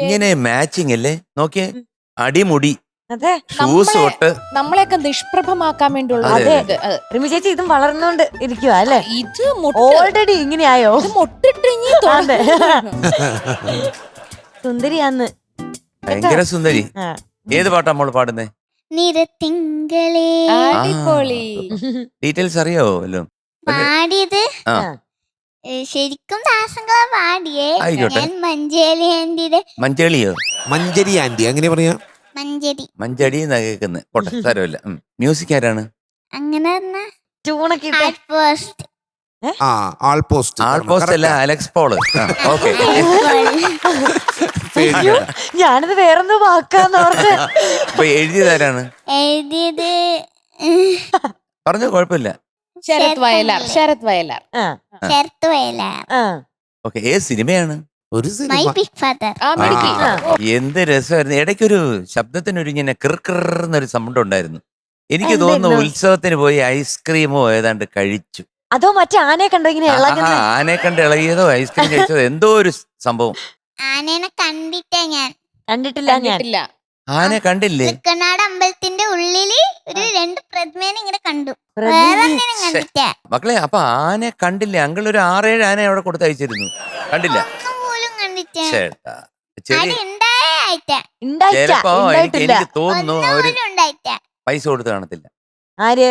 ഇങ്ങനെ മാച്ചിങ് അല്ലേ നോക്കിയേ, അടിമുടി, അതെ, ഷൂസ് തൊട്ട്. നമ്മളെയൊക്കെ നിഷ്പ്രഭമാക്കാൻ വേണ്ടിയുള്ള അതെ, ഇത്. റിമി ചേച്ചി ഇതും വളർന്നോണ്ട് ഇരിക്കുവാ അല്ലേ? ഇത് ഓൾറെഡി ഇങ്ങനെയായോ? മൊട്ടിട്ട് ഇനി അതെ. സുന്ദരിയാന്ന്. ഭയങ്കര സുന്ദരി. ആ. ഏത് പാട്ടാ മോള് പാടുന്നേ? നിറത്തിങ്കളേ അടിപൊളി. ഡീറ്റെയിൽസ് അറിയാവോ വല്ലോ? പാടിയത് ആ. ശരിക്കും ദാസങ്ങളാ പാടിയേ. ആയിക്കോട്ടെ. ഞാൻ മഞ്ചേരി ആന്റിയുടെ മഞ്ചേളിയോ? മഞ്ചരി ആന്റി അങ്ങനെ പറയാ. മഞ്ചേരി മഞ്ചടി എന്നാ കേൾക്കുന്നത്. പോട്ടെ, സാരമില്ല. മ്യൂസിക് ആരാണ്? അങ്ങനെ ട്യൂണൊക്കെ ഇട്ട്. പോസ്റ്റ് ആ ആൾപോസ്റ്റ്. ആൾപോസ്റ്റ് അല്ല, അലക്സ് പോള്. ഓക്കെ. അയ്യോ, ഞാനിത് വേറെന്തോ വാക്കാന്നോർത്ത്. അപ്പൊ എഴുതിയതാരാണ്? എഴുതിയത് പറഞ്ഞു, കുഴപ്പമില്ല. ശരത് വയലാർ. ശരത് വയലാർ. ആ, ചേർത്ത് വയല ആ. ഓക്കെ, ഏത് സിനിമയാണ്? ഒരു മൈ സിനിമ. Big father. ആ മിടുക്കി. ആ. എന്ത് രസമായിരുന്നു. ഇടയ്ക്കൊരു ശബ്ദത്തിനൊരു ഇങ്ങനെ കിർന്നൊരു സൗണ്ട് ഉണ്ടായിരുന്നു. എനിക്ക് തോന്നുന്നു എന്തായിരുന്നു? ഉത്സവത്തിന് പോയി ഐസ്ക്രീമോ ഏതാണ്ട് കഴിച്ചു. അതോ മറ്റേ ആനയെ കണ്ടോ ഇങ്ങനെ ഇളകുന്ന? ആനെ കണ്ട് ഇളകിയതോ ഐസ്ക്രീം കഴിച്ചതോ എന്തോ ഒരു സംഭവം. ആനേനെ കണ്ടിട്ടേ ഞാൻ. കണ്ടിട്ടില്ല ഞാൻ. കണ്ടിട്ടില്ല. ആനെ കണ്ടില്ലേ? തൃക്കണ്ണാട് അമ്പലത്തിന്റെ ഉള്ളില് ഒരു 2 പ്രതിമേനെ ഇങ്ങനെ കണ്ടു. പ്രതി- വേറെ ഒന്നിനും കണ്ടിട്ടേ. മക്കളെ, അപ്പൊ ആനെ കണ്ടില്ലേ? അങ്കിൾ ഒരു 6-7 ആന അവിടെ കൊടുത്തയച്ചിരുന്നു, കണ്ടില്ല? ഒന്നും പോലും കണ്ടിട്ടേ. ചേട്ടാ, ചെറിയ അത് ഉണ്ടായിട്ടേ. ചിലപ്പോ ഉണ്ടായിട്ടില്ല. എനിക്ക് തോന്നുന്നു അവര് ഒന്നും ഉണ്ടായിട്ടേ. പൈസ കൊടുത്ത് കാണത്തില്ല. ആര്?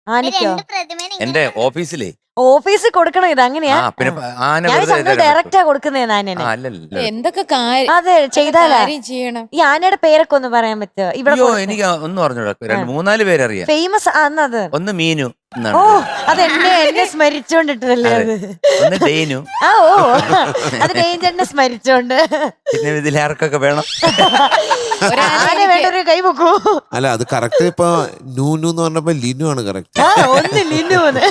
ആനയ്ക്കോ? 2 പ്രതിമേനെ എന്റെ ഓഫീസിലേ ഓഫീസിൽ കൊടുക്കണം ഇത് അങ്ങനെയാ? പിന്നെ ആന ഞാൻ വെറുതെ ഞങ്ങൾ ഡയറക്റ്റാ കൊടുക്കുന്നേ ആനനെ. അല്ലല്ലോ. എന്തൊക്കെ കാര്യം അതെ, ചെയ്താലാ. ചെയ്യണം. ഈ ആനയുടെ പേരൊക്കെ ഒന്ന് പറയാൻ പറ്റുമോ? ഇവിടെ അയ്യോ, എനിക്ക് ഒന്നും അറിഞ്ഞൂടാ. 2-3-4 പേരറിയാം. ഫേമസ് ആന്നത്. ഒന്ന് മീനു എന്നാണ്, ഓ, അത് എന്നെ സ്മരിച്ചോണ്ടിട്ടല്ലേ അത്? ഒന്ന് ഡേനു, ആ, ഓ, അത് ഡേഞ്ചറിനെ സ്മരിച്ചോണ്ട്. പിന്നെ ഇതിലാർക്കൊക്കെ വേണം. ആന വേണ്ട ഒരു കൈ പൊക്കൂ. അല്ല അത് കറക്റ്റ്. ഇപ്പൊ നൂനു എന്ന് പറഞ്ഞപ്പോ ലിനു ആണ് കറക്റ്റ്. ആ, ഒന്ന് ലിന്നുന്ന്.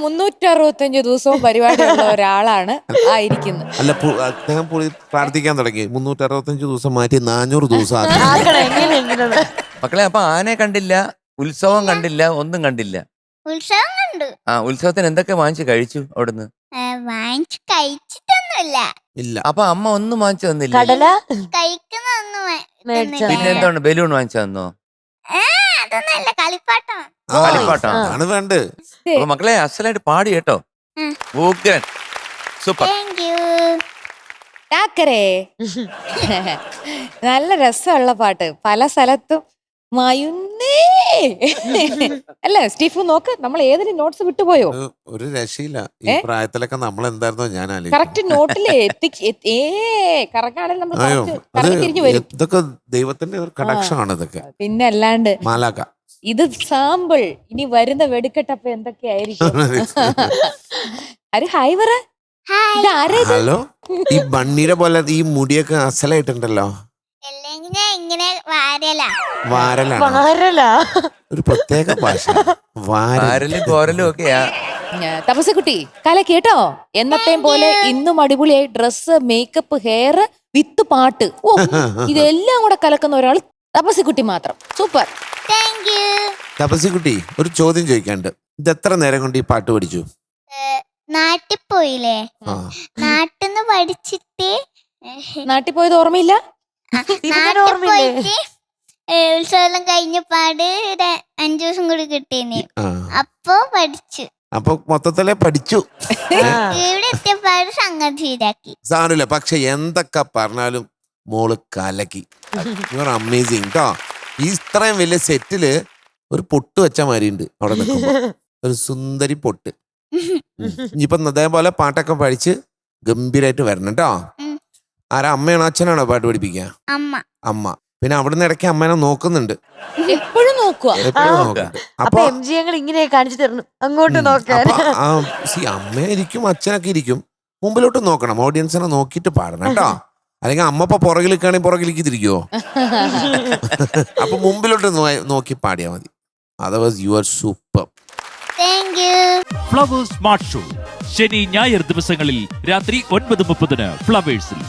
365 ദിവസവും പരിപാടിയുള്ള ഒരാളാണ് ആയിരിക്കുന്നത്. അല്ല അദ്ദേഹം പ്രാർത്ഥിക്കാൻ തുടങ്ങി 365 ദിവസം മാറ്റി 400 ദിവസം ആക്കി. ആക്കണം, എങ്ങനെ? മക്കളെ, അപ്പൊ ആനയെ കണ്ടില്ല, ഉത്സവം കണ്ടില്ല, ഒന്നും കണ്ടില്ല. ഉത്സവം കണ്ടു. ഉത്സവത്തിന് എന്തൊക്കെ വാങ്ങിച്ചു കഴിച്ചു അവിടുന്ന്? വാങ്ങിച്ചു കഴിച്ചിട്ടൊന്നുമില്ല. ഇല്ല. അപ്പൊ അമ്മ ഒന്നും വാങ്ങിച്ചു തന്നില്ല? കടല കഴിക്കുന്നൊന്നും മേടിച്ചതാ. പിന്നെ എന്താണ്, ബലൂൺ വാങ്ങിച്ചു തന്നോ? അതൊന്നല്ല, കളിപ്പാട്ടം. ആ, കളിപ്പാട്ടം. അതാണ് വേണ്ടത്. അപ്പൊ മക്കളെ, അസലായിട്ട് പാടി കേട്ടോ. ഉഗ്രൻ, സൂപ്പർ. Thank you. ടാക്കരേ. നല്ല രസമുള്ള പാട്ട്. പല സ്ഥലത്തും മയുന്നേ അല്ലേ സ്റ്റീഫു? നോക്ക്, നമ്മൾ ഏതിന് നോട്ട്സ് വിട്ടുപോയോ? ഒരു രക്ഷയില്ല. ഈ പ്രായത്തിലൊക്കെ നമ്മൾ എന്തായിരുന്നോ ഞാൻ ആലോചിക്കും. കറക്റ്റ് നോട്ടില് കറക്റ്റാണെങ്കിൽ നമ്മൾ അയ്യോ, അത് കറങ്ങി തിരിഞ്ഞു വരും. ഇതൊക്കെ ദൈവത്തിന്റെ ഒരു കടാക്ഷമാണ് ഇതൊക്കെ. പിന്നെ അല്ലാണ്ട് മാലാക. ഇത് സാമ്പിൾ. ഇനി വരുന്ന വെടിക്കെട്ടപ്പ എന്തൊക്കെയായിരിക്കും? ഹായ് പറ. ഇത് ആരാ ഇത്? ഹലോ, ഈ ബണ്ണിയുടെ പോലെ ഈ മുടിയൊക്കെ അസലായിട്ടുണ്ടല്ലോ. അല്ലെങ്കിൽ ഞാൻ ഇങ്ങനെ വാരല. വാരലാണ് വാരലാ. ഒരു പ്രത്യേക ഭാഷ. ആരലും കോരലും ഒക്കെയാ. തപസ്സക്കുട്ടി കല കേട്ടോ. എന്നത്തെയും പോലെ ഇന്നും അടിപൊളിയായി ഡ്രസ്സ്, മേക്കപ്പ്, ഹെയർ വിത്ത് പാട്ട്. ഓ, ഇതെല്ലാം കൂടെ കലക്കുന്ന ഒരാൾ തപസ്സക്കുട്ടി മാത്രം. സൂപ്പർ. Thank you. തപസ്സിക്കുട്ടി, ഒരു ചോദ്യം ചോദിക്കാണ്ട്. ഇത് എത്ര നേരം കൊണ്ട് ഈ പാട്ട് പഠിച്ചു? നാട്ടിൽ പോയില്ലേ? ആ, നാട്ടിന്ന് പഠിച്ചിട്ട് നാട്ടിൽ പോയത് ഓർമ്മയില്ല? നാട്ടിൽ പോയിട്ട് ഉത്സവം കഴിഞ്ഞ പാട് 5 ദിവസം കൂടി കിട്ടീനി. ആ. അപ്പൊ പഠിച്ചു. അപ്പൊ മൊത്തത്തിലെ പഠിച്ചു. ഇവിടെ എത്തിയപ്പാട് സംഗതി ശരിയാക്കി. സാരമില്ല. പക്ഷെ എന്തൊക്കെ പറഞ്ഞാലും മോള് കലക്കി. യു ആർ അമേസിങ് കേട്ടോ. ഈ ഇത്രയും വലിയ സെറ്റില് ഒരു പൊട്ട് വെച്ച മാതിരി ഉണ്ട് അവിടെ നിൽക്കുമ്പോ. ഒരു സുന്ദരി പൊട്ട്. ഇനിയിപ്പൊ അതേപോലെ പാട്ടൊക്കെ പഠിച്ച് ഗംഭീരായിട്ട് വരണം കേട്ടോ. ആരാ, അമ്മയാണോ അച്ഛനാണോ പാട്ട് പഠിപ്പിക്കുക? അമ്മ. അമ്മ. പിന്നെ അവിടുന്ന് ഇടയ്ക്ക് അമ്മേനെ നോക്കുന്നുണ്ട്. എപ്പോഴും നോക്കുക. എപ്പോഴും നോക്കുന്നുണ്ട്. അപ്പൊ എം ജി ഞങ്ങൾ ഇങ്ങനെ കാണിച്ചു തരണം, അങ്ങോട്ട് നോക്കാൻ. അമ്മ ഇരിക്കും, അച്ഛനൊക്കെ ഇരിക്കും. മുമ്പിലോട്ട് നോക്കണം, ഓഡിയൻസിനെ നോക്കിയിട്ട് പാടണം കേട്ടോ. അല്ലെങ്കിൽ അമ്മ ഇപ്പൊ പുറകിലേക്കാണെങ്കിൽ പുറകിലേക്ക് തിരിക്കുവോ? അപ്പൊ മുമ്പിലോട്ട് നോക്കി പാടിയാ മതി. Otherwise you are super. Thank you. Flowers smart show ശനി ഞായർ ദിവസങ്ങളിൽ രാത്രി 9:30 ഫ്ലവേഴ്സിൽ.